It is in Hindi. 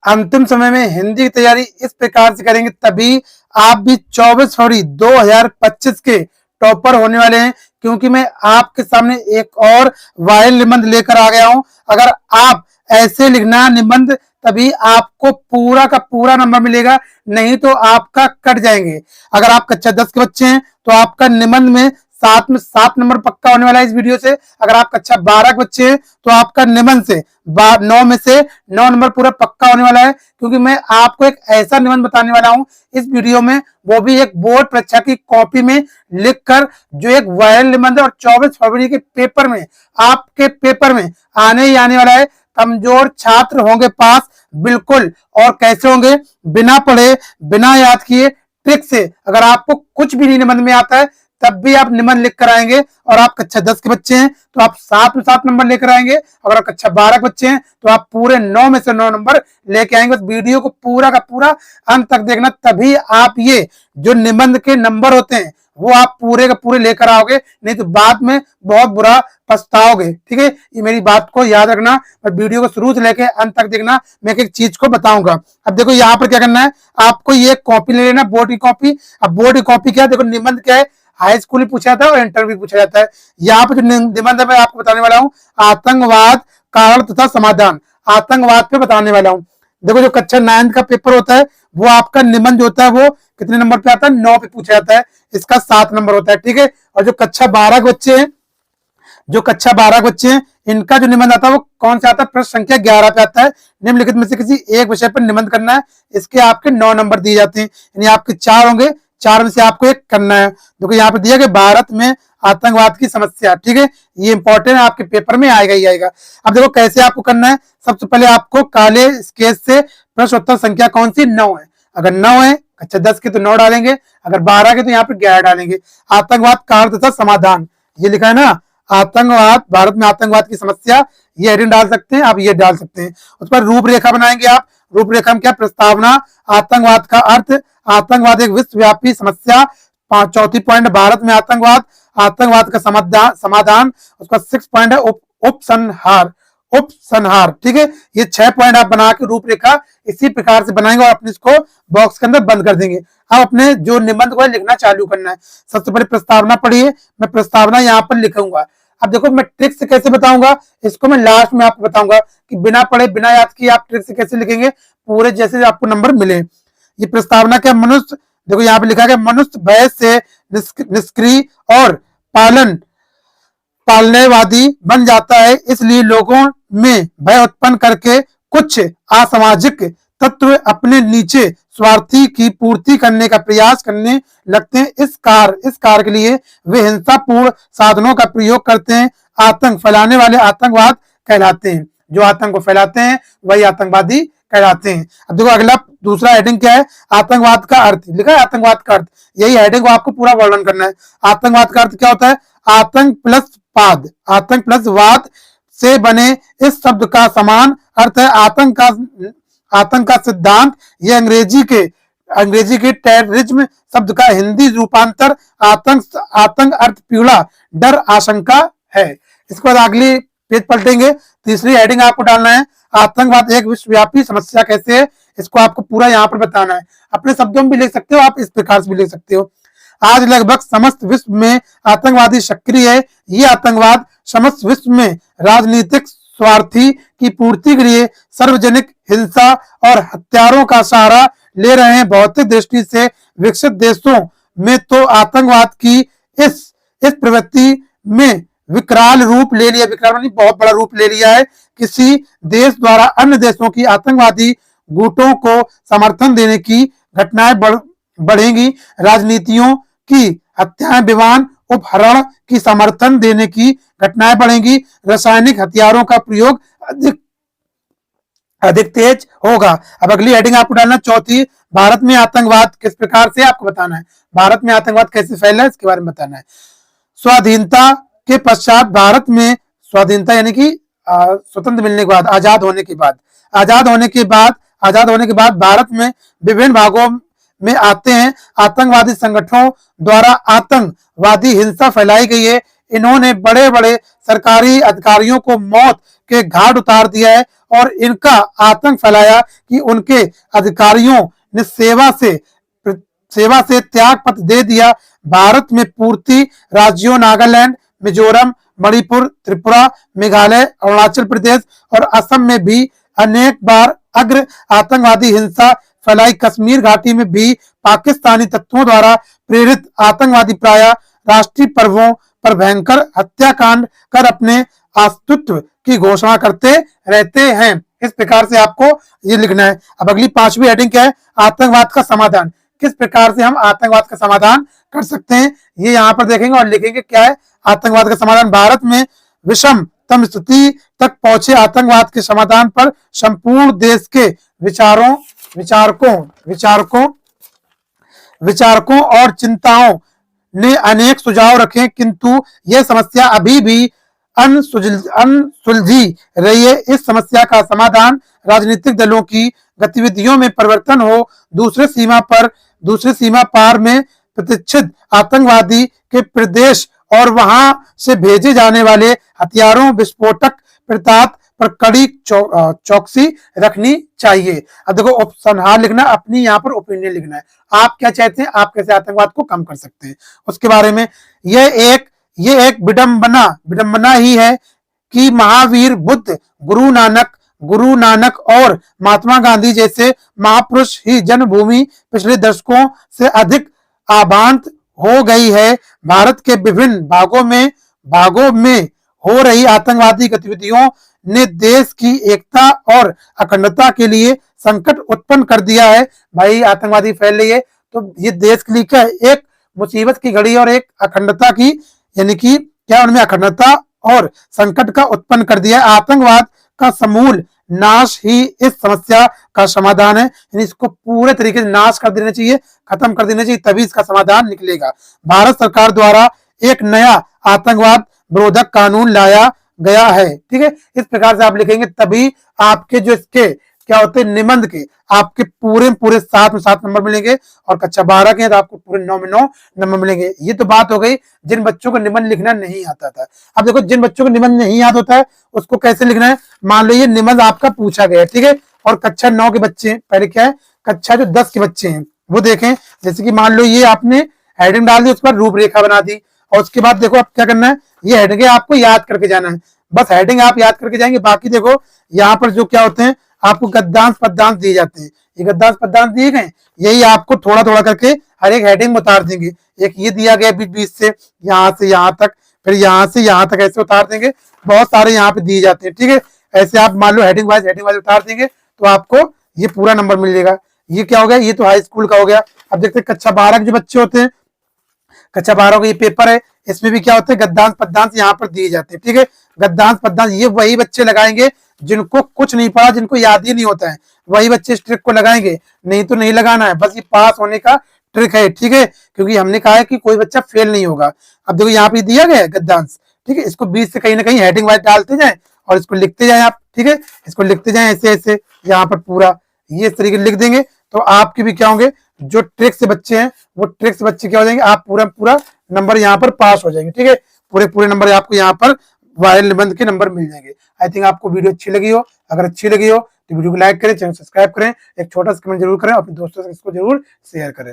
अंतिम समय में हिंदी की तैयारी इस प्रकार से करेंगे तभी आप भी 24 फरवरी 2025 के टॉपर होने वाले हैं, क्योंकि मैं आपके सामने एक और वायरल निबंध लेकर आ गया हूं। अगर आप ऐसे लिखना निबंध तभी आपको पूरा का पूरा नंबर मिलेगा, नहीं तो आपका कट जाएंगे। अगर आप कक्षा 10 के बच्चे हैं तो आपका निबंध में 7 नंबर पक्का होने वाला है इस वीडियो से। अगर आप कक्षा 12 के बच्चे हैं तो आपका निबंध से 9 में से 9 नंबर पूरा पक्का होने वाला है, क्योंकि मैं आपको एक ऐसा निबंध बताने वाला हूं इस वीडियो में, वो भी एक बोर्ड परीक्षा की कॉपी में लिखकर, जो एक वायरल निबंध है और 24 फरवरी के पेपर में, आपके पेपर में आने ही आने वाला है। कमजोर छात्र होंगे पास बिल्कुल, और कैसे होंगे? बिना पढ़े बिना याद किए ट्रिक से। अगर आपको कुछ भी नहीं निबंध में आता है तब भी आप निबंध लिख कर आएंगे, और आप कक्षा 10 के बच्चे हैं तो आप 7 में 7 नंबर लेकर आएंगे। अगर आप कक्षा 12 के बच्चे हैं तो आप पूरे 9 में से 9 नंबर लेके आएंगे। बस वीडियो को पूरा का पूरा अंत तक देखना, तभी आप ये जो निबंध के नंबर होते हैं वो आप पूरे का पूरे लेकर आओगे, नहीं तो बाद में बहुत बुरा पछताओगे। ठीक है, ये मेरी बात को याद रखना और वीडियो को शुरू से लेकर अंत तक देखना। मैं एक चीज को बताऊंगा। अब देखो यहाँ पर क्या करना है, आपको ये कॉपी ले लेना, बोर्ड की कॉपी। अब बोर्ड की कॉपी क्या है, देखो निबंध क्या है, हाई स्कूल भी पूछा जाता है और इंटर भी पूछा जाता है। यहाँ पे जो निबंध मैं आपको बताने वाला हूँ, आतंकवाद कारण तथा समाधान, आतंकवाद पे बताने वाला हूँ। देखो जो कक्षा 9 का पेपर होता है वो आपका निबंध होता है, वो कितने नंबर पे आता है? 9 पे पूछा जाता है, इसका 7 नंबर होता है। ठीक है, और जो कक्षा 12 के बच्चे हैं, जो कक्षा 12 के बच्चे हैं, इनका जो निबंध आता है वो कौन सा आता है? प्रश्न संख्या 11 पे आता है। निम्नलिखित में से किसी एक विषय पर निबंध करना है, इसके आपके 9 नंबर दिए जाते हैं, यानी आपके 4 होंगे, 4 में से आपको एक करना है। देखो यहाँ पे दिया कि भारत में आतंकवाद की समस्या। ठीक है, ये इंपॉर्टेंट है, आपके पेपर में आएगा ही आएगा। अब देखो कैसे आपको करना है। सबसे पहले आपको काले स्केच से प्रश्न उत्तर संख्या कौन सी? 9 है। अगर 9 है कक्षा 10 के तो 9 डालेंगे, अगर 12 के तो यहाँ पे 11 डालेंगे। आतंकवाद कारण तथा समाधान, ये लिखा है ना, आतंकवाद, भारत में आतंकवाद की समस्या, ये हेडिंग डाल सकते हैं आप, ये डाल सकते हैं। उस पर रूपरेखा बनाएंगे आप। रूपरेखा में क्या? प्रस्तावना, आतंकवाद का अर्थ, आतंकवाद एक विश्वव्यापी समस्या, चौथी पॉइंट भारत में आतंकवाद, आतंकवाद का समाधान। उसका 6 पॉइंट है उपसंहार, उपसंहार। ठीक है, ये 6 पॉइंट आप बना के रूपरेखा इसी प्रकार से बनाएंगे और अपने इसको बॉक्स के अंदर बंद कर देंगे। अब अपने जो निबंध को लिखना चालू करना है। सबसे पहले प्रस्तावना पढ़िए, मैं प्रस्तावना यहाँ पर लिखूंगा। अब देखो मैं ट्रिक से कैसे बताऊंगा, इसको मैं लास्ट में आपको बताऊंगा कि बिना पढ़े बिना याद किए आप ट्रिक से कैसे लिखेंगे पूरे, जैसे आपको नंबर मिले। ये प्रस्तावना क्या? मनुष्य, देखो यहाँ पे लिखा है मनुष्य भय से निष्क्रिय और पालनेवादी बन जाता है, इसलिए लोगों में भय उत्पन्न करके कुछ असामाजिक तत्व अपने नीचे स्वार्थी की पूर्ति करने का प्रयास करने लगते हैं। इस कार्य के लिए वे हिंसापूर्ण साधनों का प्रयोग करते हैं। आतंक फैलाने वाले आतंकवाद कहलाते हैं, जो आतंक को फैलाते हैं वही आतंकवादी कहलाते हैं। अब देखो अगला दूसरा हेडिंग क्या है? आतंकवाद का अर्थ लिखा है, आतंकवाद का अर्थ, यही हेडिंग को आपको पूरा वर्णन करना है। आतंकवाद का अर्थ क्या होता है? आतंक प्लस वाद, आतंक प्लस वाद से बने इस शब्द का समान अर्थ है आतंक का सिद्धांत। यह अंग्रेजी के टेररिज्म शब्द का हिंदी रूपांतर। आतंक अर्थ पीड़ा, डर, आशंका है। इसके बाद अगली पेज पलटेंगे, तीसरी हेडिंग आपको डालना है, आतंकवाद एक विश्वव्यापी समस्या कैसे है, इसको आपको पूरा यहाँ पर बताना है। अपने शब्दों में भी लिख सकते हो आप, इस प्रकार से भी लिख सकते हो। आज लगभग समस्त विश्व में आतंकवादी सक्रिय है। ये आतंकवाद समस्त विश्व में राजनीतिक स्वार्थी की पूर्ति के लिए सार्वजनिक हिंसा और हत्यारों का सहारा ले रहे हैं। भौतिक दृष्टि से विकसित देशों में तो आतंकवाद की इस प्रवृत्ति में विकराल रूप ले लिया, विकराल बहुत बड़ा रूप ले लिया है। किसी देश द्वारा अन्य देशों की आतंकवादी गुटों को समर्थन देने की घटनाएं बढ़ेंगी। राजनीतियों की हत्याएं, विमान उपहरण की समर्थन देने की घटनाएं बढ़ेंगी। रासायनिक हथियारों का प्रयोग अधिक तेज होगा। अब अगली हेडिंग आपको डालना चौथी, भारत में आतंकवाद किस प्रकार से आपको बताना है, भारत में आतंकवाद कैसे फैला है इसके बारे में बताना है। स्वाधीनता के पश्चात भारत में, स्वाधीनता यानी कि स्वतंत्र मिलने के बाद, आजाद होने के बाद भारत में विभिन्न भागों में आते हैं आतंकवादी संगठनों द्वारा आतंकवादी हिंसा फैलाई गई है। इन्होंने बड़े बड़े सरकारी अधिकारियों को मौत के घाट उतार दिया है और इनका आतंक फैलाया कि उनके अधिकारियों ने सेवा से त्याग पत्र दे दिया। भारत में पूर्ति राज्यों नागालैंड, मिजोरम, मणिपुर, त्रिपुरा, मेघालय, अरुणाचल प्रदेश और असम में भी अनेक बार अग्र आतंकवादी हिंसा फैलाई। कश्मीर घाटी में भी पाकिस्तानी तत्वों द्वारा प्रेरित आतंकवादी प्राय राष्ट्रीय पर्वों पर भयंकर हत्याकांड कर अपने अस्तित्व की घोषणा करते रहते हैं। इस प्रकार से आपको ये लिखना है। अब अगली 5वीं हेडिंग क्या है? आतंकवाद का समाधान। किस प्रकार से हम आतंकवाद का समाधान कर सकते हैं, ये यहाँ पर देखेंगे और लिखेंगे क्या है आतंकवाद का समाधान। भारत में विषमतम स्थिति तक पहुंचे आतंकवाद के समाधान पर संपूर्ण देश के विचारकों और चिंताओं ने अनेक सुझाव रखे, किंतु यह समस्या अभी भी अनसुलझी रही है। इस समस्या का समाधान राजनीतिक दलों की गतिविधियों में परिवर्तन हो, दूसरे सीमा पार में प्रतिष्ठित आतंकवादी के प्रदेश और वहां से भेजे जाने वाले हथियारों, विस्फोटक पदार्थ पर कड़ी चौकसी रखनी चाहिए। अब देखो ऑप्शन हाँ लिखना, अपनी यहाँ पर ओपिनियन लिखना है। आप क्या चाहते हैं, आप कैसे आतंकवाद को कम कर सकते हैं उसके बारे में। यह एक विडंबना ही है कि महावीर बुद्ध, गुरु नानक और महात्मा गांधी जैसे महापुरुष ही जन्मभूमि पिछले दशकों से अधिक आबांत हो गई है। भारत के विभिन्न भागों में हो रही आतंकवादी गतिविधियों ने देश की एकता और अखंडता के लिए संकट उत्पन्न कर दिया है। भाई आतंकवादी फैल रही है तो ये देश के लिए क्या है, एक मुसीबत की घड़ी और एक अखंडता की, यानी कि क्या उनमें अखंडता और संकट का उत्पन्न कर दिया है। आतंकवाद का समूल नाश ही इस समस्या का समाधान है, यानी इसको पूरे तरीके से नाश कर देना चाहिए, खत्म कर देना चाहिए, तभी इसका समाधान निकलेगा। भारत सरकार द्वारा एक नया आतंकवाद विरोधक कानून लाया गया है। ठीक है, इस प्रकार से आप लिखेंगे, तभी आपके जो इसके क्या होते हैं निबंध के आपके पूरे 7 में 7 नंबर मिलेंगे और कक्षा 12 के तो आपको पूरे 9 में 9 नंबर मिलेंगे। ये तो बात हो गई जिन बच्चों को निबंध लिखना नहीं आता था। अब देखो जिन बच्चों को निबंध नहीं याद होता है उसको कैसे लिखना है। मान लो ये निबंध आपका पूछा गया है, ठीक है, और कक्षा 9 के बच्चे, पहले क्या है कक्षा जो 10 के बच्चे हैं वो देखें, जैसे कि मान लो ये आपने हेडिंग डाल दी, उस पर रूपरेखा बना दी और उसके बाद देखो आप क्या करना है, ये हेडिंग आपको याद करके जाना है। बस हेडिंग आप याद करके जाएंगे, बाकी देखो यहाँ पर जो क्या होते हैं आपको गद्यांश पद्यांश दिए जाते हैं। ये गद्यांश पद्यांश दिए गए, यही आपको थोड़ा थोड़ा करके हर एक हेडिंग में उतार देंगे। एक ये दिया गया बीच बीच से यहाँ तक, फिर यहाँ से यहाँ तक ऐसे उतार देंगे। बहुत सारे यहाँ पे दिए जाते हैं, ठीक है। ऐसे आप मान लो हेडिंग वाइज उतार देंगे तो आपको ये पूरा नंबर मिल जाएगा। ये क्या हो गया, ये तो हाई स्कूल का हो गया। अब देखते हैं कक्षा 12 के जो बच्चे होते हैं, कक्षा 12 का ये पेपर है, इसमें भी क्या होता है गद्यांश पद्यांश यहाँ पर दिए जाते हैं, ठीक है। गद्यांश पद्यांश ये वही बच्चे लगाएंगे जिनको कुछ नहीं पड़ा, जिनको याद ही नहीं होता है, वही बच्चे इस ट्रिक को लगाएंगे, नहीं तो नहीं लगाना है। बस ये पास होने का ट्रिक है, ठीक है, क्योंकि हमने कहा है कि कोई बच्चा फेल नहीं होगा। अब देखो यहाँ पे दिया गया है गद्यांश, ठीक है, इसको बीच से कहीं ना कहीं हेडिंग वाइज डालते जाए और इसको लिखते जाए आप, ठीक है, इसको लिखते जाए ऐसे ऐसे यहाँ पर पूरा ये इस तरीके लिख देंगे तो आपके भी क्या होंगे, जो ट्रिक से बच्चे हैं वो ट्रिक से बच्चे क्या हो जाएंगे, आप पूरा नंबर यहाँ पर पास हो जाएंगे, ठीक है। पूरे नंबर आपको यहाँ पर वायरल निबंध के नंबर मिल जाएंगे। आई थिंक आपको वीडियो अच्छी लगी हो, अगर अच्छी लगी हो तो वीडियो को लाइक करें, चैनल सब्सक्राइब करें, एक छोटा सा कमेंट जरूर करें, अपने दोस्तों से इसको जरूर शेयर करें।